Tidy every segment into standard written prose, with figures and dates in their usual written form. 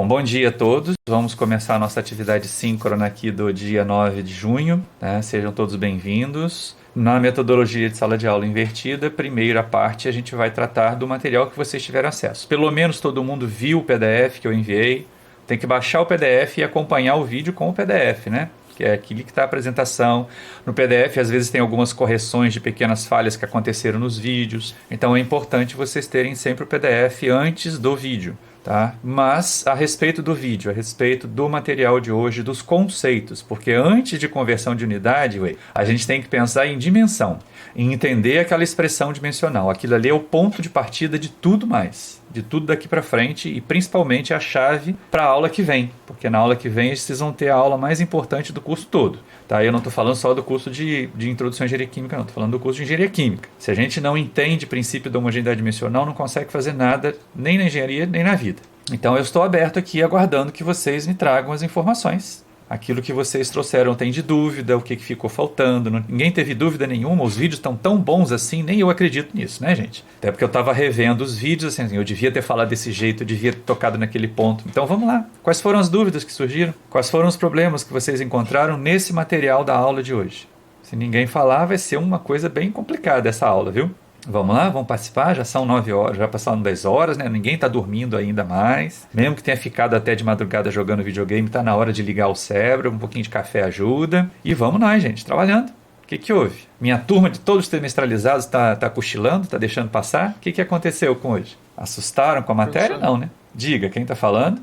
Bom dia a todos. Vamos começar a nossa atividade síncrona aqui do dia 9 de junho, né? Sejam todos bem-vindos. Na metodologia de sala de aula invertida, primeira parte a gente vai tratar do material que vocês tiveram acesso. Pelo menos todo mundo viu o PDF que eu enviei. Tem que baixar o PDF e acompanhar o vídeo com o PDF, né? Que é aquilo que está a apresentação. No PDF, às vezes, tem algumas correções de pequenas falhas que aconteceram nos vídeos. Então, é importante vocês terem sempre o PDF antes do vídeo, tá? Mas, a respeito do vídeo, a respeito do material de hoje, dos conceitos, porque antes de conversão de unidade, a gente tem que pensar em dimensão, em entender aquela expressão dimensional. Aquilo ali é o ponto de partida de tudo mais, de tudo daqui para frente e principalmente a chave para a aula que vem, porque na aula que vem vocês vão ter a aula mais importante do curso todo. Tá? Eu não estou falando só do curso de Introdução à Engenharia Química, não. Estou falando do curso de Engenharia Química. Se a gente não entende o princípio da homogeneidade dimensional, não consegue fazer nada, nem na engenharia, nem na vida. Então eu estou aberto aqui, aguardando que vocês me tragam as informações. Aquilo que vocês trouxeram tem de dúvida, o que ficou faltando. Ninguém teve dúvida nenhuma, os vídeos estão tão bons assim, nem eu acredito nisso, né, gente? Até porque eu estava revendo os vídeos, assim, eu devia ter falado desse jeito, eu devia ter tocado naquele ponto. Então vamos lá. Quais foram as dúvidas que surgiram? Quais foram os problemas que vocês encontraram nesse material da aula de hoje? Se ninguém falar, vai ser uma coisa bem complicada essa aula, viu? Vamos lá, vamos participar, já são 9 horas, já passaram 10 horas, né? Ninguém está dormindo ainda mais. Mesmo que tenha ficado até de madrugada jogando videogame, está na hora de ligar o cérebro, um pouquinho de café ajuda. E vamos nós, gente, trabalhando. O que houve? Minha turma de todos os semestralizados está cochilando, está deixando passar? O que aconteceu com hoje? Assustaram com a matéria? Não, né? Diga, quem está falando?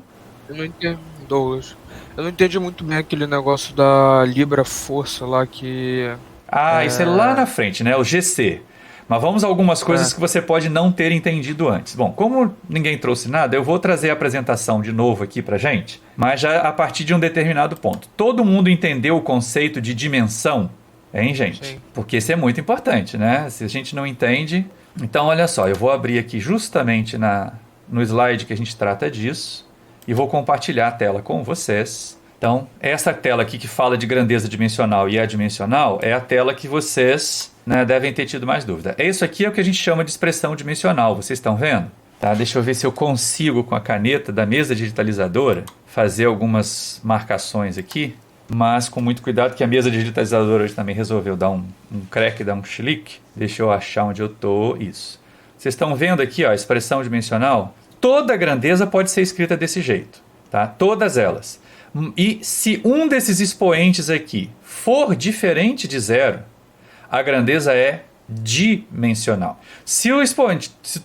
Eu não entendo, Douglas. Eu não entendi muito bem aquele negócio da Libra Força lá que... Isso é lá na frente, né? O GC. Mas vamos a algumas coisas que você pode não ter entendido antes. Bom, como ninguém trouxe nada, eu vou trazer a apresentação de novo aqui pra gente, mas já a partir de um determinado ponto. Todo mundo entendeu o conceito de dimensão? Hein, gente? Sim. Porque isso é muito importante, né? Se a gente não entende... Então, olha só, eu vou abrir aqui justamente no slide que a gente trata disso e vou compartilhar a tela com vocês. Então, essa tela aqui que fala de grandeza dimensional e adimensional é a tela que vocês, né, devem ter tido mais dúvida. Isso aqui é o que a gente chama de expressão dimensional, vocês estão vendo? Tá, deixa eu ver se eu consigo, com a caneta da mesa digitalizadora, fazer algumas marcações aqui, mas com muito cuidado, que a mesa digitalizadora hoje também resolveu dar um crack, dar um chilique. Deixa eu achar onde eu estou. Isso. Vocês estão vendo aqui, ó, a expressão dimensional? Toda grandeza pode ser escrita desse jeito, tá? Todas elas. E se um desses expoentes aqui for diferente de zero, a grandeza é dimensional. Se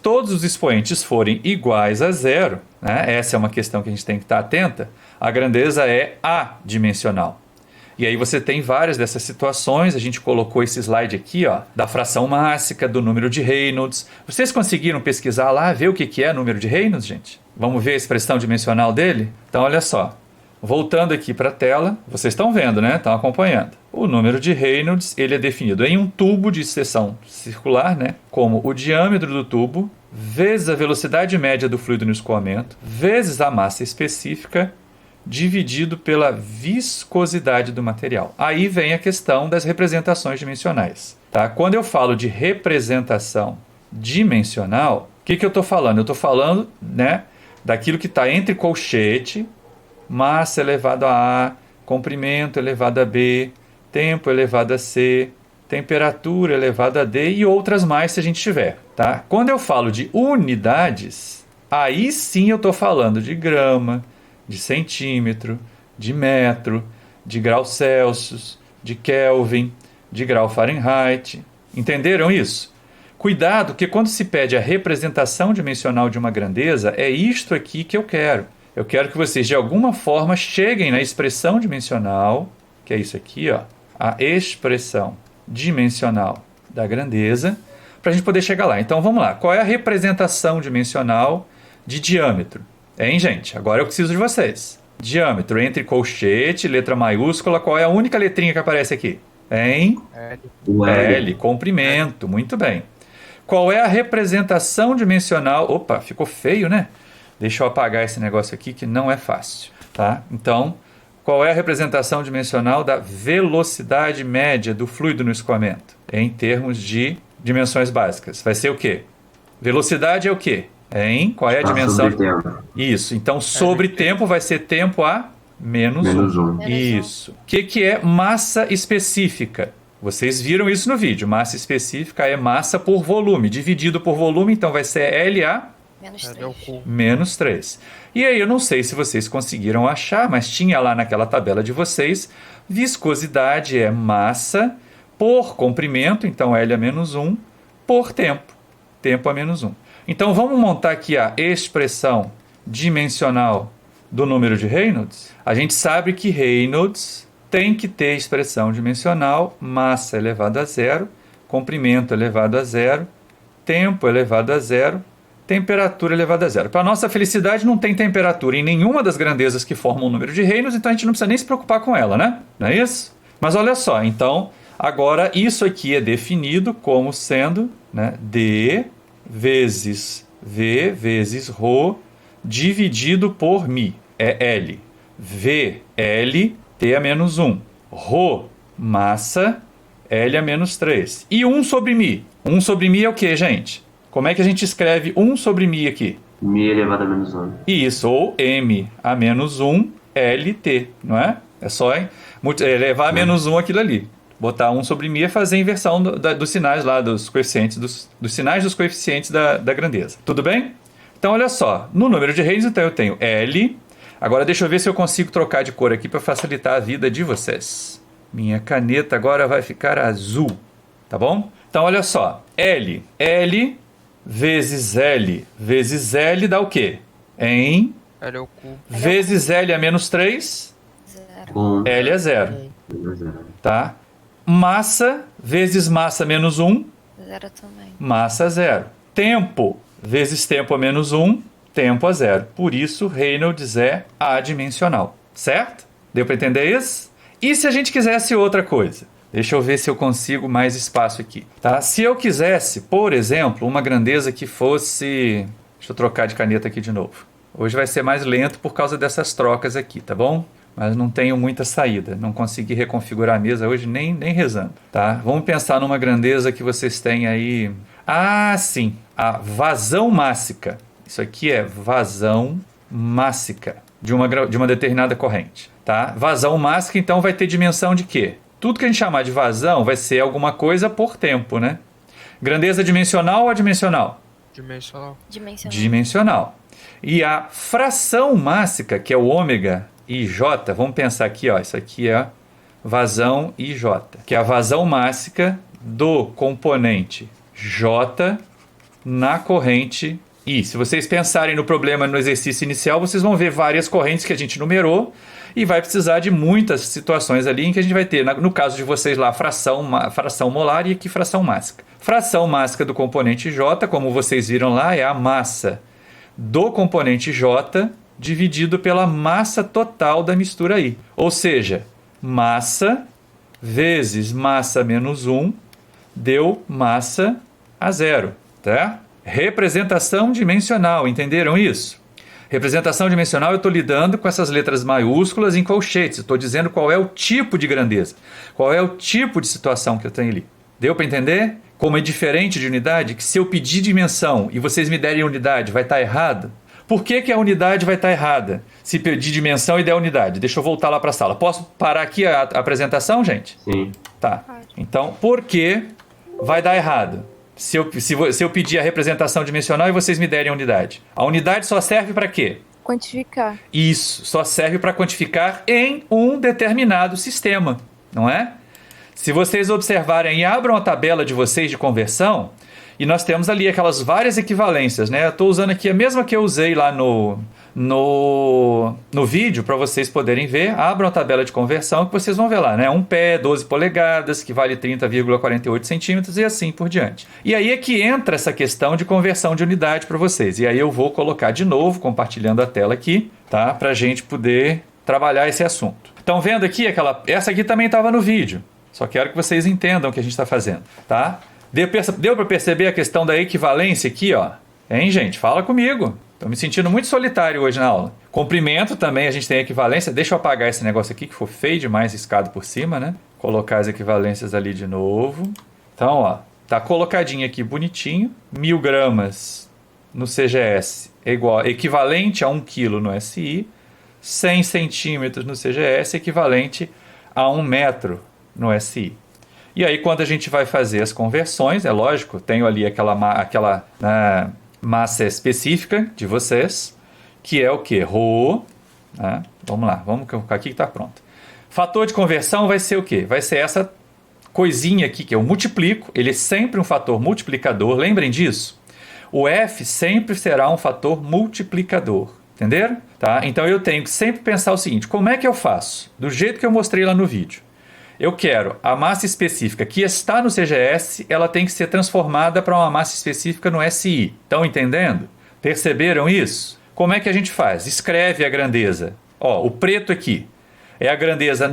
todos os expoentes forem iguais a zero, né, essa é uma questão que a gente tem que estar atenta, a grandeza é adimensional. E aí você tem várias dessas situações, a gente colocou esse slide aqui, ó, da fração mássica, do número de Reynolds. Vocês conseguiram pesquisar lá, ver o que é número de Reynolds, gente? Vamos ver a expressão dimensional dele? Então, olha só. Voltando aqui para a tela, vocês estão vendo, né? Estão acompanhando. O número de Reynolds, ele é definido em um tubo de seção circular, né? Como o diâmetro do tubo, vezes a velocidade média do fluido no escoamento, vezes a massa específica, dividido pela viscosidade do material. Aí vem a questão das representações dimensionais. Tá? Quando eu falo de representação dimensional, o que eu estou falando? Eu estou falando, né, daquilo que está entre colchete, massa elevado a A, comprimento elevado a B, tempo elevado a C, temperatura elevada a D e outras mais se a gente tiver. Tá? Quando eu falo de unidades, aí sim eu estou falando de grama, de centímetro, de metro, de grau Celsius, de Kelvin, de grau Fahrenheit. Entenderam isso? Cuidado que quando se pede a representação dimensional de uma grandeza, é isto aqui que eu quero. Eu quero que vocês, de alguma forma, cheguem na expressão dimensional, que é isso aqui, ó, a expressão dimensional da grandeza, para a gente poder chegar lá. Então, vamos lá. Qual é a representação dimensional de diâmetro? Hein, gente? Agora eu preciso de vocês. Diâmetro entre colchete, letra maiúscula, qual é a única letrinha que aparece aqui? Hein? L, comprimento. Muito bem. Qual é a representação dimensional... Opa, ficou feio, né? Deixa eu apagar esse negócio aqui que não é fácil, tá? Então, qual é a representação dimensional da velocidade média do fluido no escoamento? Em termos de dimensões básicas. Vai ser o quê? Velocidade é o quê? Qual é a Está dimensão? sobre tempo. Isso. Então, sobre tempo vai ser tempo a menos Menos 1. 1. Isso. O que é massa específica? Vocês viram isso no vídeo. Massa específica é massa por volume. Dividido por volume, então vai ser LA Menos L é o 3. cu. menos 3. E aí eu não sei se vocês conseguiram achar, mas tinha lá naquela tabela de vocês, viscosidade é massa por comprimento, então L a menos 1, por tempo. Tempo a menos 1. Então vamos montar aqui a expressão dimensional do número de Reynolds. A gente sabe que Reynolds tem que ter expressão dimensional, massa elevado a zero, comprimento elevado a zero, tempo elevado a zero, temperatura elevada a zero. Para nossa felicidade, não tem temperatura em nenhuma das grandezas que formam o número de Reynolds, então a gente não precisa nem se preocupar com ela, né? Não é isso? Mas olha só, então, agora isso aqui é definido como sendo, né, D vezes V vezes ρ dividido por μ. É L. V, L, T a menos 1. Rho, massa, L a menos 3. E 1 sobre μ. 1 sobre μ é o que, gente? Como é que a gente escreve 1 sobre μ aqui? Mi elevado a menos 1. Isso, ou M a menos 1, LT, não é? É só elevar a menos 1 aquilo ali. Botar 1 sobre μ é fazer a inversão dos sinais lá, dos coeficientes, dos sinais dos coeficientes da grandeza. Tudo bem? Então, olha só. No número de Reynolds, então, eu tenho L. Agora, deixa eu ver se eu consigo trocar de cor aqui para facilitar a vida de vocês. Minha caneta agora vai ficar azul, tá bom? Então, olha só. L vezes L dá o quê? L é o cu. Vezes L a menos 3, 0. 1. L é 0, Menos 0. tá? Massa vezes massa menos 1, 0 também. massa 0. Tempo vezes tempo a menos 1, tempo a 0. Por isso, Reynolds é adimensional, certo? Deu para entender isso? E se a gente quisesse outra coisa? Deixa eu ver se eu consigo mais espaço aqui, tá? Se eu quisesse, por exemplo, uma grandeza que fosse... Deixa eu trocar de caneta aqui de novo. Hoje vai ser mais lento por causa dessas trocas aqui, tá bom? Mas não tenho muita saída. Não consegui reconfigurar a mesa hoje nem rezando, tá? Vamos pensar numa grandeza que vocês têm aí... Ah, sim. A vazão mássica. Isso aqui é vazão mássica de uma determinada corrente, tá? Vazão mássica, então, vai ter dimensão de quê? Tudo que a gente chamar de vazão vai ser alguma coisa por tempo, né? Grandeza dimensional ou adimensional? Dimensional. Dimensional. E a fração mássica, que é o ômega IJ, vamos pensar aqui, ó, isso aqui é vazão IJ, que é a vazão mássica do componente J na corrente I. Se vocês pensarem no problema no exercício inicial, vocês vão ver várias correntes que a gente numerou e vai precisar de muitas situações ali em que a gente vai ter, no caso de vocês lá, fração molar e aqui fração mássica. Fração mássica do componente J, como vocês viram lá, é a massa do componente J dividido pela massa total da mistura I. Ou seja, massa vezes massa menos 1 deu massa a 0, tá? Representação dimensional, entenderam isso? Representação dimensional, eu estou lidando com essas letras maiúsculas em colchetes. Estou dizendo qual é o tipo de grandeza, qual é o tipo de situação que eu tenho ali. Deu para entender? Como é diferente de unidade, que se eu pedir dimensão e vocês me derem unidade, vai estar errado? Por que a unidade vai estar errada se pedir dimensão e der unidade? Deixa eu voltar lá para a sala. Posso parar aqui a apresentação, gente? Sim. Tá. Então, por que vai dar errado? Se eu pedir a representação dimensional e vocês me derem a unidade. A unidade só serve para quê? Quantificar. Isso, só serve para quantificar em um determinado sistema, não é? Se vocês observarem e abram a tabela de vocês de conversão, e nós temos ali aquelas várias equivalências, né? Eu estou usando aqui a mesma que eu usei lá no vídeo para vocês poderem ver. Abram a tabela de conversão que vocês vão ver lá, né? Um pé, 12 polegadas, que vale 30,48 centímetros e assim por diante. E aí é que entra essa questão de conversão de unidade para vocês. E aí eu vou colocar de novo, compartilhando a tela aqui, tá? Para a gente poder trabalhar esse assunto. Estão vendo aqui? Essa aqui também estava no vídeo. Só quero que vocês entendam o que a gente está fazendo, tá? Deu para perceber a questão da equivalência aqui, ó? Hein, gente? Fala comigo. Estou me sentindo muito solitário hoje na aula. Comprimento também, a gente tem equivalência. Deixa eu apagar esse negócio aqui, que ficou feio demais riscado por cima, né? Colocar as equivalências ali de novo. Então, ó, tá colocadinho aqui bonitinho. 1000 gramas no CGS é equivalente a 1 kg no SI, 100 centímetros no CGS é equivalente a 1 metro no SI. E aí, quando a gente vai fazer as conversões, é lógico, tenho ali aquela massa específica de vocês, que é o quê? Rho. Né? Vamos lá, vamos colocar aqui que está pronto. Fator de conversão vai ser o quê? Vai ser essa coisinha aqui que eu multiplico. Ele é sempre um fator multiplicador, lembrem disso. O F sempre será um fator multiplicador, entenderam? Tá? Então eu tenho que sempre pensar o seguinte, como é que eu faço? Do jeito que eu mostrei lá no vídeo. Eu quero a massa específica que está no CGS, ela tem que ser transformada para uma massa específica no SI. Estão entendendo? Perceberam isso? Como é que a gente faz? Escreve a grandeza. Ó, o preto aqui é a grandeza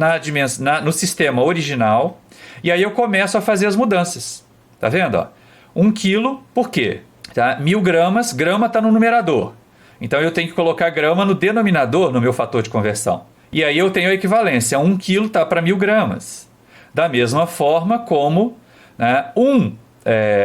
no sistema original. E aí eu começo a fazer as mudanças. Tá vendo? Ó? 1 kg, por quê? Tá? 1000 gramas, grama está no numerador. Então eu tenho que colocar grama no denominador no meu fator de conversão. E aí eu tenho a equivalência. 1 kg está para 1000 gramas. Da mesma forma como 1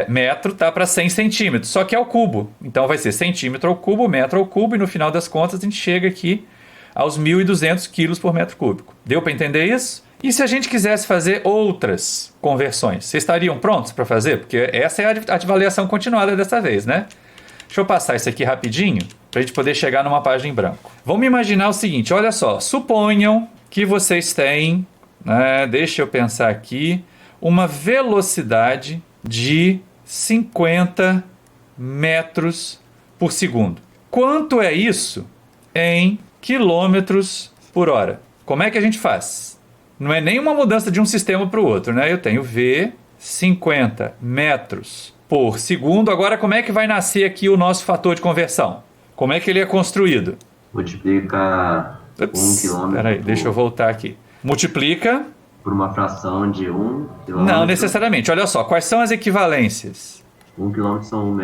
metro está para 100 centímetros, só que é ao cubo. Então vai ser centímetro ao cubo, metro ao cubo, e no final das contas a gente chega aqui aos 1.200 quilos por metro cúbico. Deu para entender isso? E se a gente quisesse fazer outras conversões, vocês estariam prontos para fazer? Porque essa é a avaliação continuada dessa vez, né? Deixa eu passar isso aqui rapidinho, para a gente poder chegar numa página em branco. Vamos imaginar o seguinte, olha só, suponham que vocês têm, deixa eu pensar aqui, uma velocidade de 50 metros por segundo. Quanto é isso em quilômetros por hora? Como é que a gente faz? Não é nenhuma mudança de um sistema para o outro, né? Eu tenho V, 50 metros por segundo. Agora, como é que vai nascer aqui o nosso fator de conversão? Como é que ele é construído? Multiplica 1 km. Peraí, deixa eu voltar aqui. Multiplica por uma fração de 1 km. Não necessariamente. Olha só, quais são as equivalências? 1 km são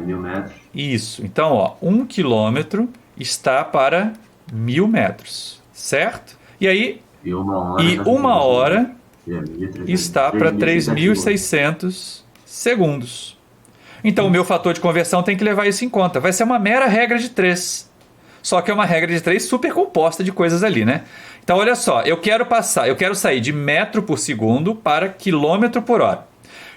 1000 metros. Isso. Então, ó, 1 km está para 1000 metros, certo? E aí, E uma hora está para 3.600 segundos. Então, o meu fator de conversão tem que levar isso em conta. Vai ser uma mera regra de 3. Só que é uma regra de 3 super composta de coisas ali, né? Então, olha só, eu quero sair de metro por segundo para quilômetro por hora.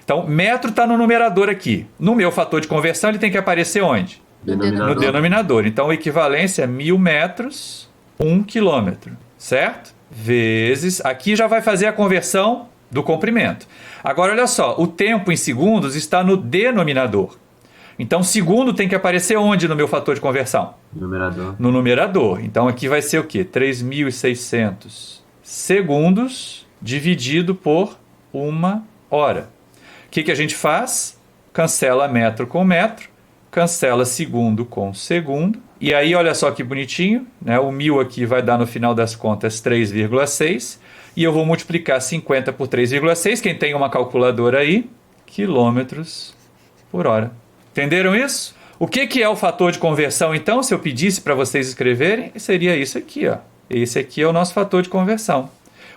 Então, metro está no numerador aqui. No meu fator de conversão, ele tem que aparecer onde? No denominador. Então, a equivalência é 1000 metros, 1 quilômetro, certo? Vezes, aqui já vai fazer a conversão do comprimento. Agora, olha só, o tempo em segundos está no denominador. Então, segundo tem que aparecer onde no meu fator de conversão? No numerador. Então, aqui vai ser o quê? 3.600 segundos dividido por 1 hora. O que a gente faz? Cancela metro com metro, cancela segundo com segundo. E aí, olha só que bonitinho, né? O 1000 aqui vai dar, no final das contas, 3,6. E eu vou multiplicar 50 por 3,6. Quem tem uma calculadora aí? Quilômetros por hora. Entenderam isso? O que é o fator de conversão, então? Se eu pedisse para vocês escreverem, seria isso aqui, ó. Esse aqui é o nosso fator de conversão.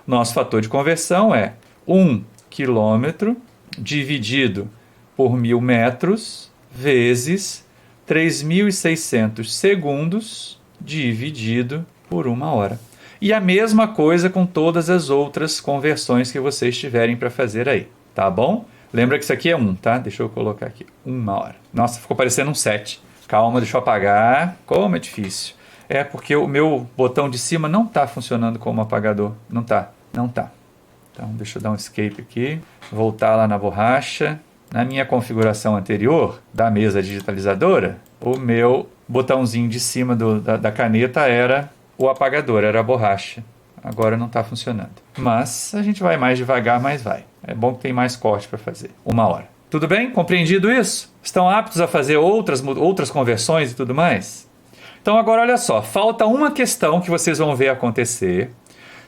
O nosso fator de conversão é 1 quilômetro dividido por 1000 metros vezes 3.600 segundos dividido por 1 hora. E a mesma coisa com todas as outras conversões que vocês tiverem para fazer aí, tá bom? Lembra que isso aqui é 1, tá? Deixa eu colocar aqui, 1 hora. Nossa, ficou parecendo um 7. Calma, deixa eu apagar. Como é difícil. É porque o meu botão de cima não está funcionando como apagador. Não tá. Então, deixa eu dar um escape aqui. Voltar lá na borracha. Na minha configuração anterior da mesa digitalizadora, o meu botãozinho de cima da caneta era o apagador, era a borracha. Agora não está funcionando. Mas a gente vai mais devagar, mas vai. É bom que tem mais corte para fazer. 1 hora. Tudo bem? Compreendido isso? Estão aptos a fazer outras conversões e tudo mais? Então agora olha só, falta uma questão que vocês vão ver acontecer.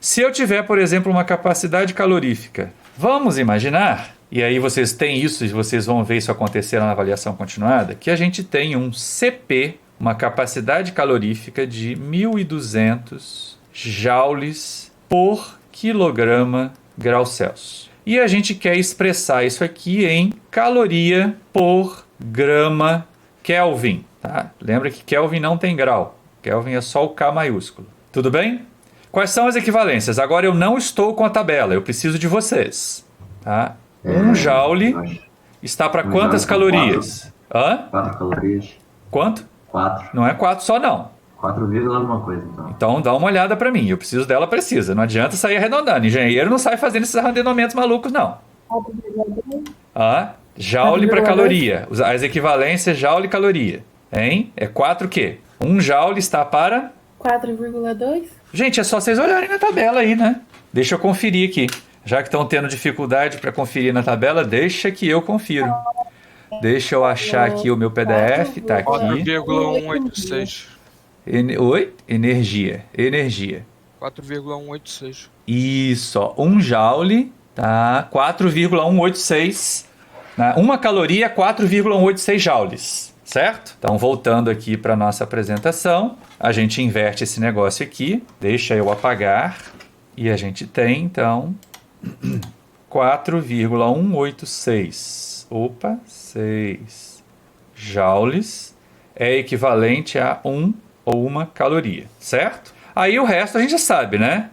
Se eu tiver, por exemplo, uma capacidade calorífica, vamos imaginar, e aí vocês têm isso e vocês vão ver isso acontecer na avaliação continuada, que a gente tem um CP, uma capacidade calorífica de 1.200 joules por quilograma grau Celsius. E a gente quer expressar isso aqui em caloria por grama Kelvin, tá? Lembra que Kelvin não tem grau. Kelvin é só o K maiúsculo. Tudo bem? Quais são as equivalências? Agora eu não estou com a tabela, eu preciso de vocês. Tá? 1 joule está para quantas calorias? 4 calorias. Quanto? 4. Não é 4 só não. 4, alguma coisa, então. Então dá uma olhada para mim, eu preciso dela precisa. Não adianta sair arredondando. Engenheiro não sai fazendo esses arredondamentos malucos, não. Joule para caloria. As equivalências joule e caloria. Hein? É 4 o quê? 1 joule está para... 4,2? Gente, é só vocês olharem na tabela aí, né? Deixa eu conferir aqui. Já que estão tendo dificuldade para conferir na tabela, deixa que eu confiro. Deixa eu achar aqui o meu PDF, tá aqui. 4,186. Oi? Energia. 4,186. Isso, ó. 1 joule, tá? 4,186. Né? Uma caloria, 4,186 joules. Certo? Então, voltando aqui para nossa apresentação, a gente inverte esse negócio aqui. Deixa eu apagar. E a gente tem, então, 4,186. Opa, 6 joules é equivalente a 1 ou 1 caloria, certo? Aí o resto a gente já sabe, né?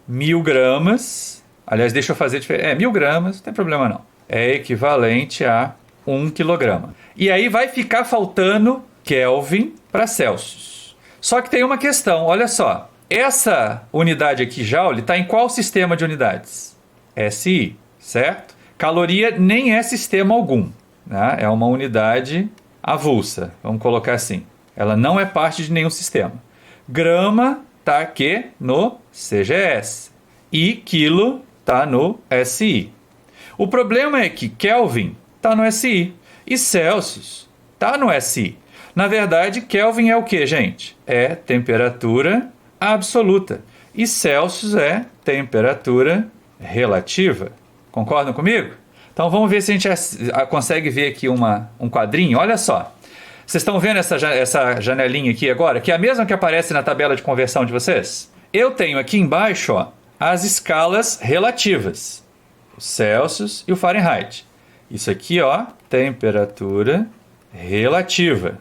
1000 gramas, aliás, deixa eu fazer diferente. 1000 gramas, não tem problema não. É equivalente a 1 quilograma. E aí vai ficar faltando Kelvin para Celsius. Só que tem uma questão, olha só. Essa unidade aqui, joule, está em qual sistema de unidades? SI, certo? Caloria nem é sistema algum, né? É uma unidade avulsa, vamos colocar assim. Ela não é parte de nenhum sistema. Grama está aqui no CGS e quilo está no SI. O problema é que Kelvin está no SI e Celsius está no SI. Na verdade, Kelvin é o que, gente? É temperatura absoluta e Celsius é temperatura relativa. Concordam comigo? Então vamos ver se a gente consegue ver aqui um quadrinho. Olha só. Vocês estão vendo essa janelinha aqui agora? Que é a mesma que aparece na tabela de conversão de vocês? Eu tenho aqui embaixo, ó, as escalas relativas. O Celsius e o Fahrenheit. Isso aqui, ó, temperatura relativa.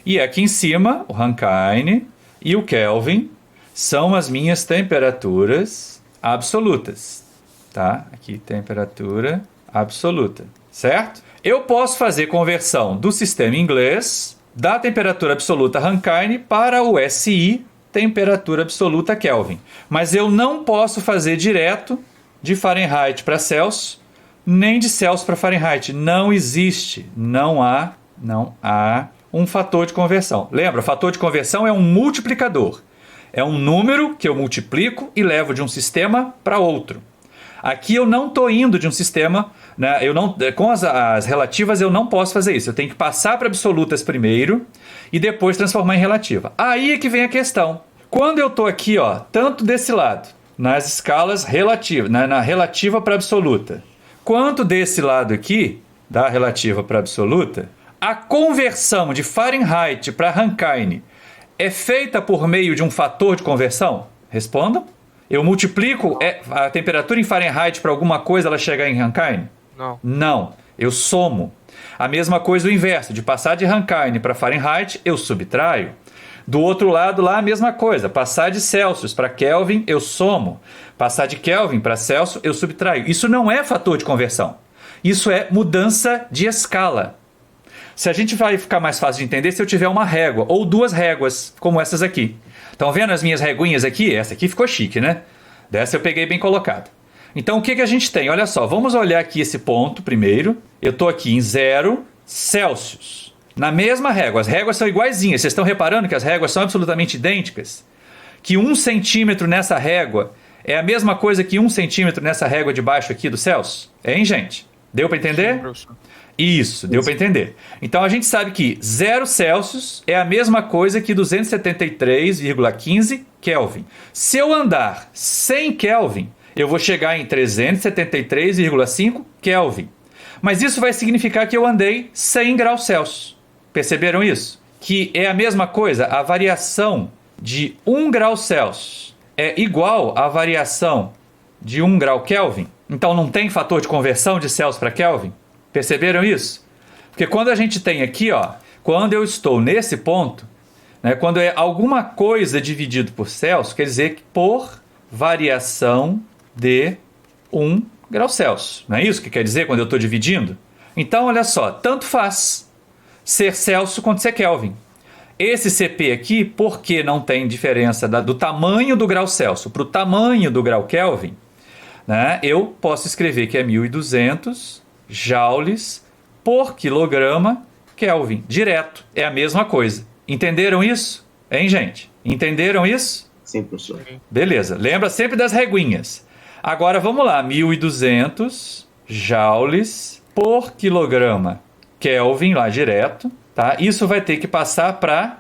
E aqui em cima, o Rankine e o Kelvin são as minhas temperaturas absolutas. Tá? Aqui, temperatura absoluta, certo? Eu posso fazer conversão do sistema inglês da temperatura absoluta Rankine para o SI, temperatura absoluta Kelvin. Mas eu não posso fazer direto de Fahrenheit para Celsius, nem de Celsius para Fahrenheit. Não existe, não há um fator de conversão. Lembra, o fator de conversão é um multiplicador. É um número que eu multiplico e levo de um sistema para outro. Aqui eu não estou indo de um sistema, né? Com as relativas eu não posso fazer isso. Eu tenho que passar para absolutas primeiro e depois transformar em relativa. Aí é que vem a questão. Quando eu estou aqui, ó, tanto desse lado, nas escalas relativas, na relativa para absoluta, quanto desse lado aqui, da relativa para absoluta, a conversão de Fahrenheit para Rankine é feita por meio de um fator de conversão? Respondam. Eu multiplico a temperatura em Fahrenheit para alguma coisa ela chegar em Rankine? Não. Não, eu somo. A mesma coisa o inverso, de passar de Rankine para Fahrenheit, eu subtraio. Do outro lado lá a mesma coisa, passar de Celsius para Kelvin, eu somo. Passar de Kelvin para Celsius, eu subtraio. Isso não é fator de conversão. Isso é mudança de escala. Se a gente vai ficar mais fácil de entender se eu tiver uma régua ou duas réguas, como essas aqui. Estão vendo as minhas reguinhas aqui? Essa aqui ficou chique, né? Dessa eu peguei bem colocada. Então o que a gente tem? Olha só, vamos olhar aqui esse ponto primeiro. Eu estou aqui em 0 Celsius. Na mesma régua, as réguas são iguaizinhas. Vocês estão reparando que as réguas são absolutamente idênticas? Que 1 centímetro nessa régua é a mesma coisa que 1 centímetro nessa régua de baixo aqui do Celsius? Hein, gente? Deu para entender? Sim, professor. Isso, deu para entender. Então a gente sabe que 0 Celsius é a mesma coisa que 273,15 Kelvin. Se eu andar 100 Kelvin, eu vou chegar em 373,5 Kelvin. Mas isso vai significar que eu andei 100 graus Celsius. Perceberam isso? Que é a mesma coisa, a variação de 1 grau Celsius é igual à variação de 1 grau Kelvin. Então não tem fator de conversão de Celsius para Kelvin? Perceberam isso? Porque quando a gente tem aqui, ó, Quando eu estou nesse ponto, né, quando é alguma coisa dividido por Celsius, quer dizer que por variação de 1 grau Celsius. Não é isso que quer dizer quando eu estou dividindo? Então, olha só, tanto faz ser Celsius quanto ser Kelvin. Esse CP aqui, porque não tem diferença do tamanho do grau Celsius para o tamanho do grau Kelvin, né, eu posso escrever que é 1.200 joules por quilograma Kelvin. Direto. É a mesma coisa. Entenderam isso? Hein, gente? Entenderam isso? Sim, professor. Beleza. Lembra sempre das reguinhas. Agora vamos lá. 1.200 joules por quilograma Kelvin, lá direto. Tá? Isso vai ter que passar para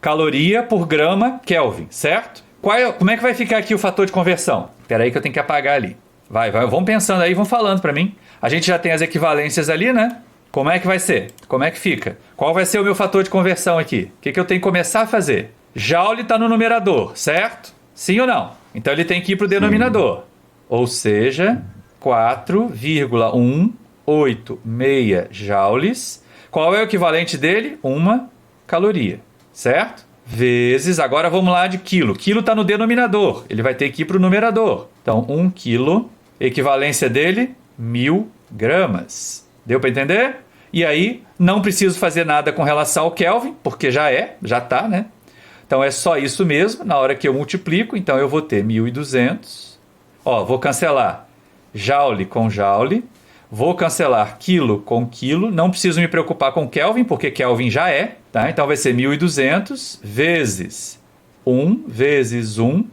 caloria por grama Kelvin, certo? Como é que vai ficar aqui o fator de conversão? Espera aí que eu tenho que apagar ali. Vai, vão pensando aí, vão falando para mim. A gente já tem as equivalências ali, né? Como é que vai ser? Como é que fica? Qual vai ser o meu fator de conversão aqui? O que eu tenho que começar a fazer? Joule está no numerador, certo? Sim ou não? Então ele tem que ir para o denominador. Ou seja, 4,186 joules. Qual é o equivalente dele? Uma caloria, certo? Vezes, agora vamos lá de quilo. Quilo está no denominador, ele vai ter que ir para o numerador. Então, 1 quilo, equivalência dele, 1.000 gramas. Deu para entender? E aí, não preciso fazer nada com relação ao Kelvin, porque já está, né? Então, é só isso mesmo, na hora que eu multiplico, então eu vou ter 1.200. Ó, vou cancelar joule com joule. Vou cancelar quilo com quilo. Não preciso me preocupar com Kelvin, porque Kelvin já é. Tá? Então vai ser 1.200 vezes 1 vezes 1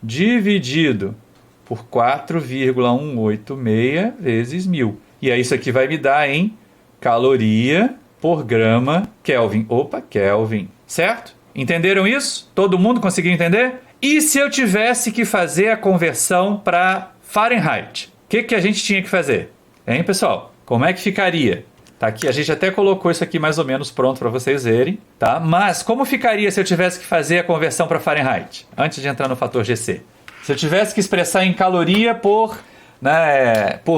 dividido por 4,186 vezes 1.000. E aí isso aqui vai me dar em caloria por grama Kelvin. Opa, Kelvin. Certo? Entenderam isso? Todo mundo conseguiu entender? E se eu tivesse que fazer a conversão para Fahrenheit? O que a gente tinha que fazer? Hein, pessoal? Como é que ficaria? Tá aqui, a gente até colocou isso aqui mais ou menos pronto para vocês verem, tá? Mas como ficaria se eu tivesse que fazer a conversão para Fahrenheit? Antes de entrar no fator GC. Se eu tivesse que expressar em caloria por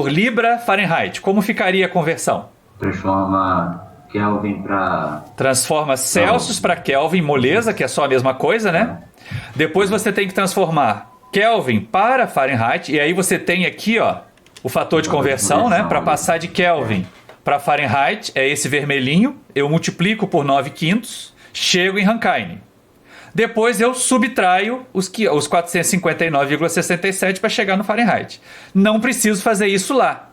libra Fahrenheit, como ficaria a conversão? Transforma Kelvin para... Transforma Celsius para Kelvin, moleza, que é só a mesma coisa, né? Depois você tem que transformar Kelvin para Fahrenheit, e aí você tem aqui, ó, o fator de conversão, né? Para passar de Kelvin para Fahrenheit, é esse vermelhinho. Eu multiplico por 9/5, chego em Rankine. Depois eu subtraio os 459,67 para chegar no Fahrenheit. Não preciso fazer isso lá.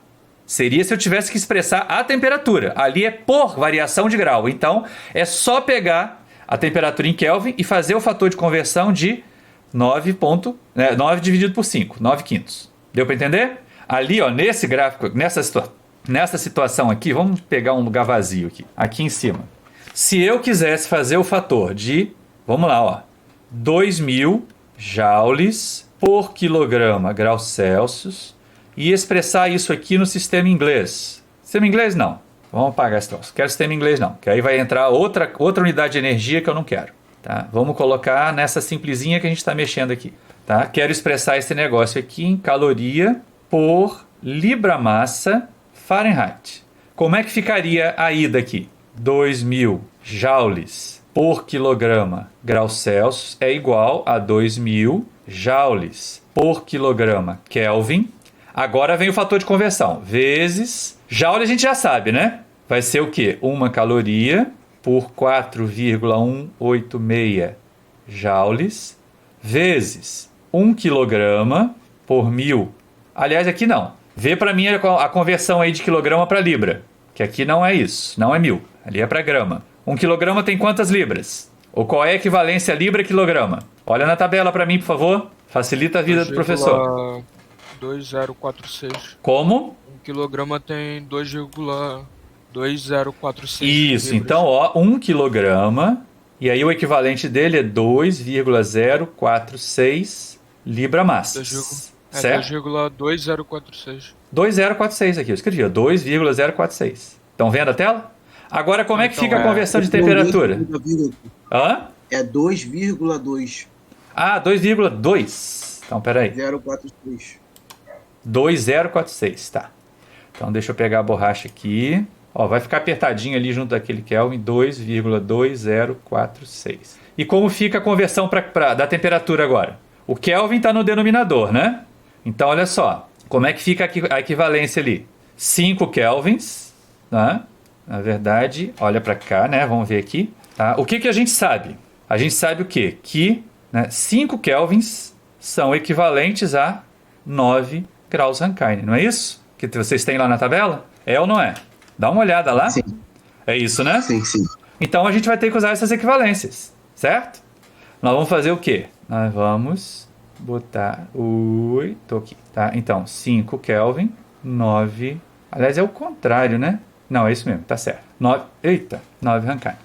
Seria se eu tivesse que expressar a temperatura. Ali é por variação de grau. Então, é só pegar a temperatura em Kelvin e fazer o fator de conversão de 9 dividido por 5, 9/5. Deu para entender? Ali, ó, nesse gráfico, nessa situação aqui, vamos pegar um lugar vazio aqui, aqui em cima. Se eu quisesse fazer o fator de, vamos lá, ó, 2.000 joules por quilograma grau Celsius e expressar isso aqui no sistema inglês. Sistema inglês não. Vamos apagar esse troço. Quero sistema inglês não, que aí vai entrar outra unidade de energia que eu não quero. Tá? Vamos colocar nessa simplesinha que a gente está mexendo aqui. Tá? Quero expressar esse negócio aqui em caloria por libra-massa Fahrenheit. Como é que ficaria a ida aqui? 2.000 joules por quilograma grau Celsius é igual a 2.000 joules por quilograma Kelvin. Agora vem o fator de conversão. Vezes... Joule a gente já sabe, né? Vai ser o quê? Uma caloria por 4,186 joules vezes 1 quilograma por 1.000. Aliás, aqui não. Vê para mim a conversão aí de quilograma para libra. Que aqui não é isso. Não é 1.000. Ali é para grama. 1 quilograma tem quantas libras? Ou qual é a equivalência libra-quilograma? Olha na tabela para mim, por favor. Facilita a vida do professor. 2,2046. Como? 1 quilograma tem 2,2046. Isso. libras. Então, ó, 1 quilograma. E aí o equivalente dele é 2,046 libra-massas. Certo? 2,2046. 2,046 aqui, eu escrevi, ó, 2,046. Estão vendo a tela? Agora, como é que fica a conversão de temperatura? Hã? É 2,2. Ah, 2,2. Então, peraí. 0,46. 2,046, tá. Então, deixa eu pegar a borracha aqui. Ó, vai ficar apertadinho ali junto daquele Kelvin, 2,2046. E como fica a conversão da temperatura agora? O Kelvin está no denominador, né? Então, olha só, como é que fica a equivalência ali? 5 kelvins, tá? Na verdade, olha para cá, né? Vamos ver aqui. Tá? O que a gente sabe? A gente sabe o quê? Que 5 kelvins são equivalentes a 9 graus Rankine, não é isso? Que vocês têm lá na tabela? É ou não é? Dá uma olhada lá. Sim. É isso, né? Sim, sim. Então a gente vai ter que usar essas equivalências, certo? Nós vamos fazer o quê? Nós vamos botar... Ui, tô aqui, tá? Então, 5 Kelvin, 9... Aliás, é o contrário, né? Não, é isso mesmo, tá certo. 9... Eita, 9 Rankine.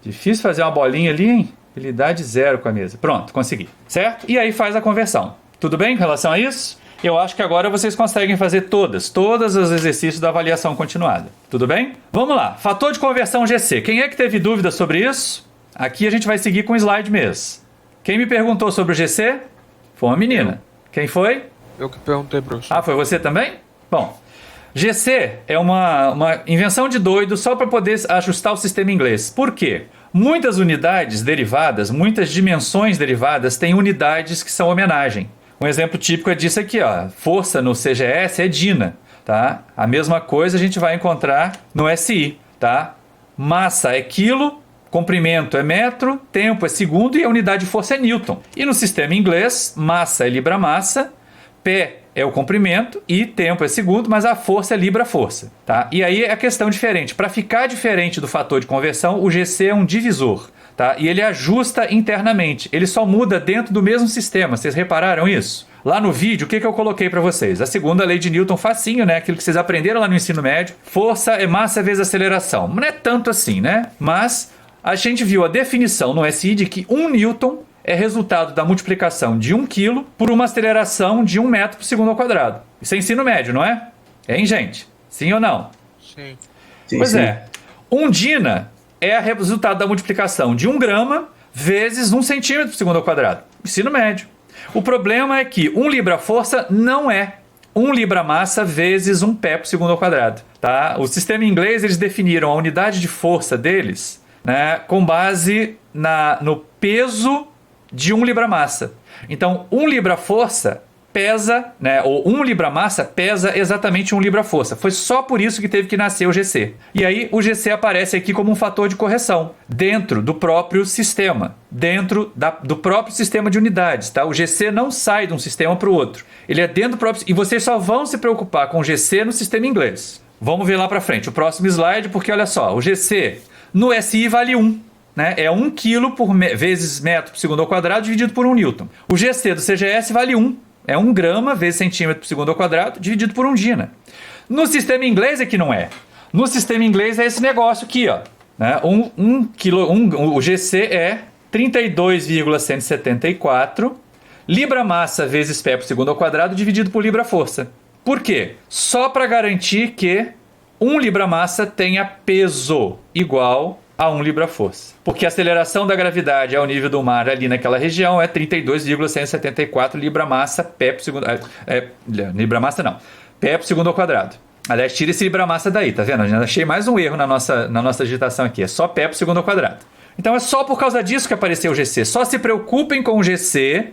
Difícil fazer uma bolinha ali, hein? Habilidade 0 com a mesa. Pronto, consegui. Certo? E aí faz a conversão. Tudo bem com relação a isso? Eu acho que agora vocês conseguem fazer todos os exercícios da avaliação continuada. Tudo bem? Vamos lá. Fator de conversão GC. Quem é que teve dúvida sobre isso? Aqui a gente vai seguir com o slide mesmo. Quem me perguntou sobre o GC? Foi uma menina. Quem foi? Eu que perguntei, professor. Ah, foi você também? Bom, GC é uma invenção de doido só para poder ajustar o sistema inglês. Por quê? Muitas unidades derivadas, muitas dimensões derivadas têm unidades que são homenagem. Um exemplo típico é disso aqui, ó. Força no CGS é Dina, tá? A mesma coisa a gente vai encontrar no SI, tá? Massa é quilo, comprimento é metro, tempo é segundo e a unidade de força é Newton. E no sistema inglês, massa é libra-massa, pé é o comprimento e tempo é segundo, mas a força é libra-força, tá? E aí é a questão diferente. Para ficar diferente do fator de conversão, o GC é um divisor. Tá? E ele ajusta internamente, ele só muda dentro do mesmo sistema, vocês repararam isso? Lá no vídeo, o que eu coloquei para vocês? A segunda lei de Newton, facinho, né? Aquilo que vocês aprenderam lá no ensino médio. Força é massa vezes aceleração. Não é tanto assim, né? Mas a gente viu a definição no SI de que 1 Newton é resultado da multiplicação de 1 kg por uma aceleração de 1 metro por segundo ao quadrado. Isso é ensino médio, não é? Hein, gente? Sim ou não? Sim. Pois é. 1 Dina é o resultado da multiplicação de 1 grama vezes 1 centímetro por segundo ao quadrado. Ensino médio. O problema é que 1 libra-força não é 1 libra-massa vezes 1 pé por segundo ao quadrado. Tá? O sistema inglês, eles definiram a unidade de força deles, né, com base no peso de 1 libra-massa. Então, 1 libra-força pesa, né, ou 1 libra-massa pesa exatamente 1 libra-força. Foi só por isso que teve que nascer o GC. E aí o GC aparece aqui como um fator de correção dentro do próprio sistema, dentro do próprio sistema de unidades. Tá? O GC não sai de um sistema para o outro. Ele é dentro do próprio... E vocês só vão se preocupar com o GC no sistema inglês. Vamos ver lá para frente. O próximo slide, porque olha só, o GC no SI vale 1. Né? É 1 kg vezes metro por segundo ao quadrado dividido por 1 Newton. O GC do CGS vale 1. É 1 grama vezes centímetro por segundo ao quadrado dividido por 1 Dina. No sistema inglês é que não é. No sistema inglês é esse negócio aqui, ó. Né? O GC é 32,174 libra-massa vezes pé por segundo ao quadrado dividido por libra-força. Por quê? Só para garantir que 1 libra-massa tenha peso igual a 1 libra-força. Porque a aceleração da gravidade ao nível do mar ali naquela região é 32,174 libra-massa pé por segundo... libra-massa não. Pé por segundo ao quadrado. Aliás, tira esse libra-massa daí, tá vendo? Eu já achei mais um erro na nossa digitação aqui. É só pé por segundo ao quadrado. Então é só por causa disso que apareceu o GC. Só se preocupem com o GC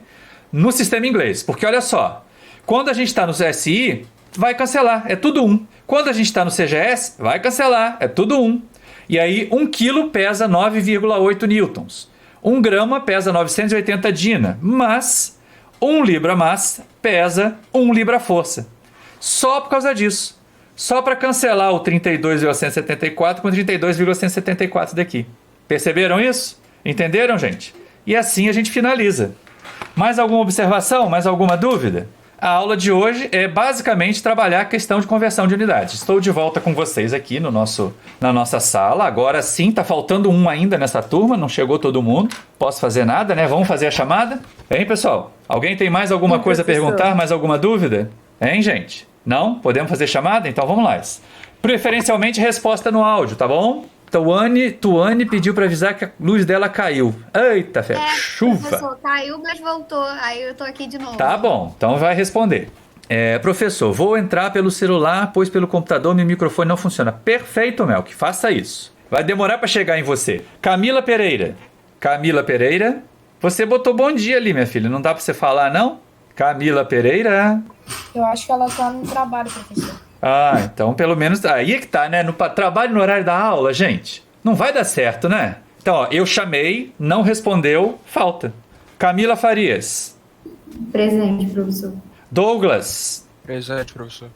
no sistema inglês. Porque olha só, quando a gente está no SI, vai cancelar. É tudo 1. Quando a gente está no CGS, vai cancelar. É tudo 1. E aí, 1 kg pesa 9,8 newtons. 1 grama pesa 980 Dina. Mas 1 libra-massa pesa 1 libra-força. Só por causa disso. Só para cancelar o 32,174 com 32,174 daqui. Perceberam isso? Entenderam, gente? E assim a gente finaliza. Mais alguma observação? Mais alguma dúvida? A aula de hoje é basicamente trabalhar a questão de conversão de unidades. Estou de volta com vocês aqui na nossa sala. Agora sim, está faltando um ainda nessa turma, não chegou todo mundo. Posso fazer nada, né? Vamos fazer a chamada? Hein, pessoal? Alguém tem mais alguma coisa a perguntar? Mais alguma dúvida? Hein, gente? Não? Podemos fazer chamada? Então vamos lá. Preferencialmente resposta no áudio, tá bom? Tuane pediu para avisar que a luz dela caiu. Eita, fé, chuva. Professor, caiu, mas voltou. Aí eu tô aqui de novo. Tá bom, então vai responder. Professor, vou entrar pelo celular, pois pelo computador meu microfone não funciona. Perfeito, Melk, faça isso. Vai demorar para chegar em você. Camila Pereira. Camila Pereira. Você botou bom dia ali, minha filha. Não dá para você falar, não? Camila Pereira. Eu acho que ela tá no trabalho, professor. Ah, então pelo menos... Aí é que tá, né? Trabalho no horário da aula, gente. Não vai dar certo, né? Então, ó, eu chamei, não respondeu, falta. Camila Farias. Presente, professor. Douglas. Presente, professor.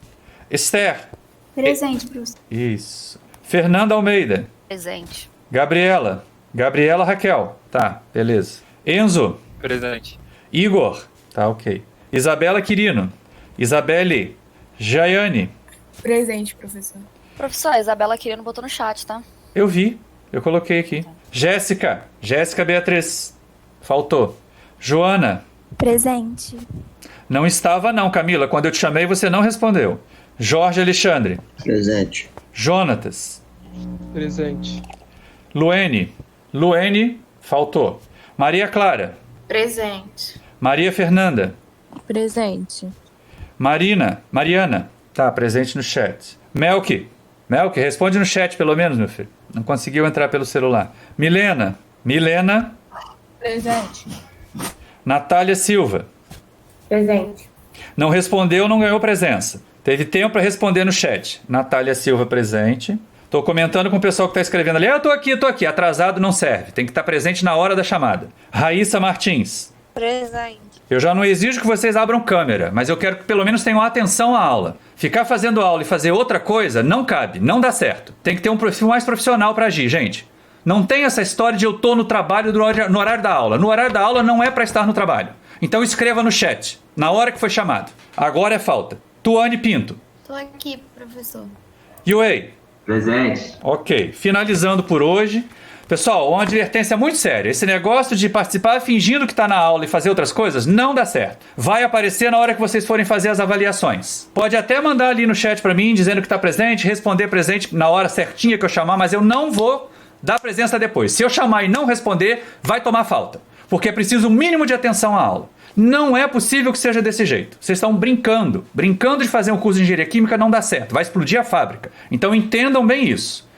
Esther. Presente, professor. Isso. Fernanda Almeida. Presente. Gabriela. Gabriela Raquel. Tá, beleza. Enzo. Presente. Igor. Tá, ok. Isabela Quirino. Isabelle. Jaiane. Presente, professor. Professor, a Isabela Quirino botou no chat, tá? Eu vi. Eu coloquei aqui. Jéssica. Jéssica Beatriz. Faltou. Joana. Presente. Não estava não, Camila. Quando eu te chamei, você não respondeu. Jorge Alexandre. Presente. Jonatas. Presente. Luene. Luene. Faltou. Maria Clara. Presente. Maria Fernanda. Presente. Marina. Mariana. Tá, presente no chat. Melk. Melk, responde no chat pelo menos, meu filho. Não conseguiu entrar pelo celular. Milena. Milena. Presente. Natália Silva. Presente. Não respondeu, não ganhou presença. Teve tempo para responder no chat. Natália Silva presente. Tô comentando com o pessoal que tá escrevendo ali. Eu tô aqui. Atrasado não serve. Tem que estar presente na hora da chamada. Raíssa Martins. Presente. Eu já não exijo que vocês abram câmera, mas eu quero que pelo menos tenham atenção à aula. Ficar fazendo aula e fazer outra coisa não cabe, não dá certo. Tem que ter um perfil mais profissional para agir, gente. Não tem essa história de eu tô no trabalho no horário da aula. No horário da aula não é para estar no trabalho. Então escreva no chat, na hora que foi chamado. Agora é falta. Tuane Pinto. Tô aqui, professor. Yuei. Presente. Ok, finalizando por hoje. Pessoal, uma advertência muito séria. Esse negócio de participar fingindo que está na aula e fazer outras coisas não dá certo. Vai aparecer na hora que vocês forem fazer as avaliações. Pode até mandar ali no chat para mim, dizendo que está presente, responder presente na hora certinha que eu chamar, mas eu não vou dar presença depois. Se eu chamar e não responder, vai tomar falta. Porque é preciso um mínimo de atenção à aula. Não é possível que seja desse jeito. Vocês estão brincando. Brincando de fazer um curso de engenharia química não dá certo. Vai explodir a fábrica. Então entendam bem isso.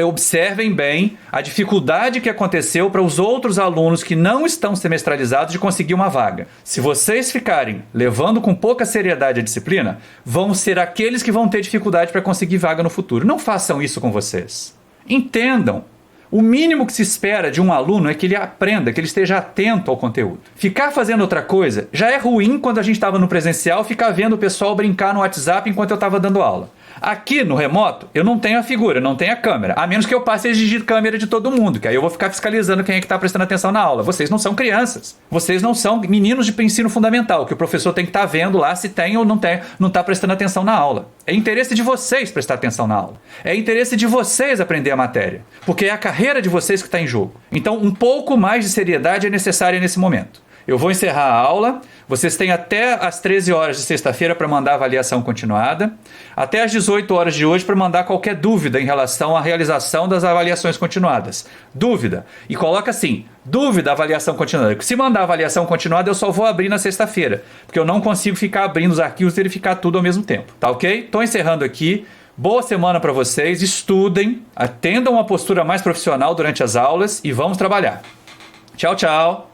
Observem bem a dificuldade que aconteceu para os outros alunos que não estão semestralizados de conseguir uma vaga. Se vocês ficarem levando com pouca seriedade a disciplina, vão ser aqueles que vão ter dificuldade para conseguir vaga no futuro. Não façam isso com vocês. Entendam. O mínimo que se espera de um aluno é que ele aprenda, que ele esteja atento ao conteúdo. Ficar fazendo outra coisa já é ruim quando a gente estava no presencial, ficar vendo o pessoal brincar no WhatsApp enquanto eu estava dando aula. Aqui no remoto, eu não tenho a figura, não tenho a câmera, a menos que eu passe a exigir câmera de todo mundo, que aí eu vou ficar fiscalizando quem é que está prestando atenção na aula. Vocês não são crianças, vocês não são meninos de ensino fundamental, que o professor tem que estar vendo lá se tem ou não tem, não está prestando atenção na aula. É interesse de vocês prestar atenção na aula. É interesse de vocês aprender a matéria, porque é a carreira de vocês que está em jogo. Então, um pouco mais de seriedade é necessária nesse momento. Eu vou encerrar a aula. Vocês têm até às 13 horas de sexta-feira para mandar a avaliação continuada. Até às 18 horas de hoje para mandar qualquer dúvida em relação à realização das avaliações continuadas. Dúvida. E coloca assim, dúvida, avaliação continuada. Se mandar avaliação continuada, eu só vou abrir na sexta-feira, porque eu não consigo ficar abrindo os arquivos e verificar tudo ao mesmo tempo. Tá ok? Estou encerrando aqui. Boa semana para vocês. Estudem, atendam uma postura mais profissional durante as aulas e vamos trabalhar. Tchau, tchau.